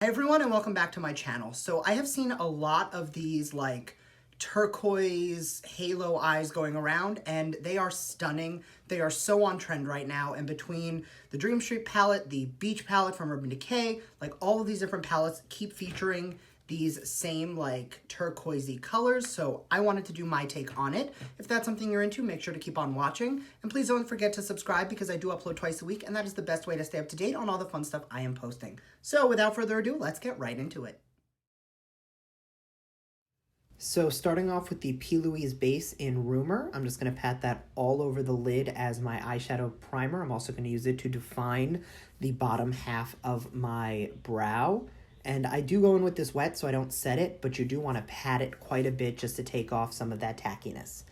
Hi everyone and welcome back to my channel. So I have seen a lot of these like turquoise halo eyes going around and they are stunning. They are so on trend right now, and between the Dream Street palette, the Beach palette from Urban Decay, like all of these different palettes keep featuring these same like turquoisey colors, so I wanted to do my take on it. If that's something you're into, make sure to keep on watching, and please don't forget to subscribe because I do upload twice a week, and that is the best way to stay up to date on all the fun stuff I am posting. So without further ado, let's get right into it. So starting off with the P. Louise base in Rumor, I'm just going to pat that all over the lid as my eyeshadow primer. I'm also going to use it to define the bottom half of my brow. And I do go in with this wet so I don't set it, but you do want to pat it quite a bit just to take off some of that tackiness.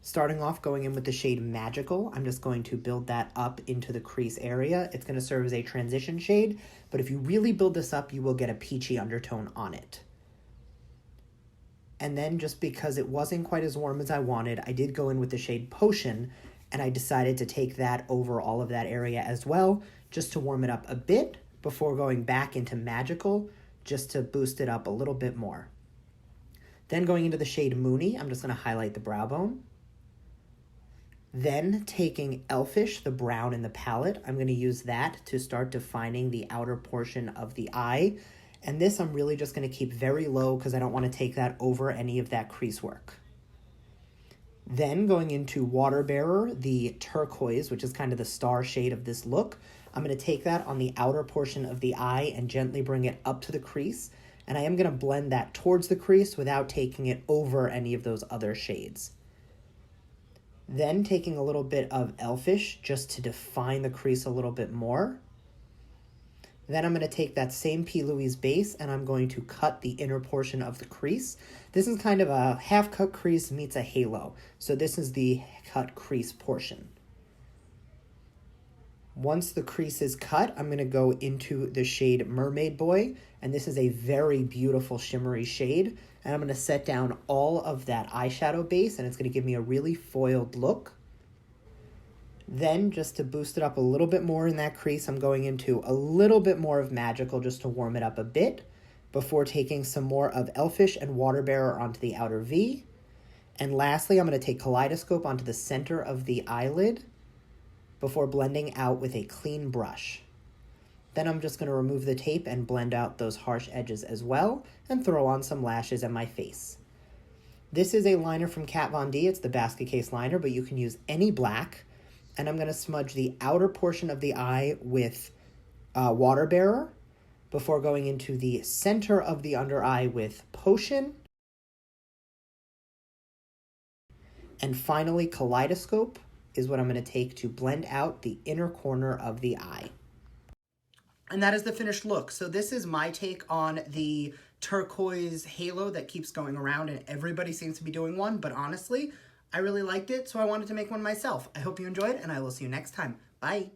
Starting off, going in with the shade Magical, I'm just going to build that up into the crease area. It's going to serve as a transition shade, but if you really build this up, you will get a peachy undertone on it. And then just because it wasn't quite as warm as I wanted, I did go in with the shade Potion, and I decided to take that over all of that area as well, just to warm it up a bit before going back into Magical, just to boost it up a little bit more. Then going into the shade Moony, I'm just going to highlight the brow bone. Then taking Elfish, the brown in the palette, I'm going to use that to start defining the outer portion of the eye. And this I'm really just going to keep very low because I don't want to take that over any of that crease work. Then going into Water Bearer, the turquoise, which is kind of the star shade of this look, I'm going to take that on the outer portion of the eye and gently bring it up to the crease. And I am going to blend that towards the crease without taking it over any of those other shades. Then taking a little bit of Elfish just to define the crease a little bit more. Then I'm going to take that same P. Louise base and I'm going to cut the inner portion of the crease. This is kind of a half cut crease meets a halo. So this is the cut crease portion. Once the crease is cut, I'm going to go into the shade Mermaid Boy, and this is a very beautiful shimmery shade. And I'm going to set down all of that eyeshadow base, and it's going to give me a really foiled look. Then, just to boost it up a little bit more in that crease, I'm going into a little bit more of Magical just to warm it up a bit, before taking some more of Elfish and Water Bearer onto the outer V. And lastly, I'm going to take Kaleidoscope onto the center of the eyelid, before blending out with a clean brush. Then I'm just going to remove the tape and blend out those harsh edges as well, and throw on some lashes at my face. This is a liner from Kat Von D. It's the basket case liner, but you can use any black. And I'm going to smudge the outer portion of the eye with Water Bearer, before going into the center of the under eye with Potion. And finally, Kaleidoscope is what I'm going to take to blend out the inner corner of the eye. And that is the finished look. So this is my take on the turquoise halo that keeps going around, and everybody seems to be doing one, but honestly, I really liked it, so I wanted to make one myself. I hope you enjoyed, and I will see you next time. Bye.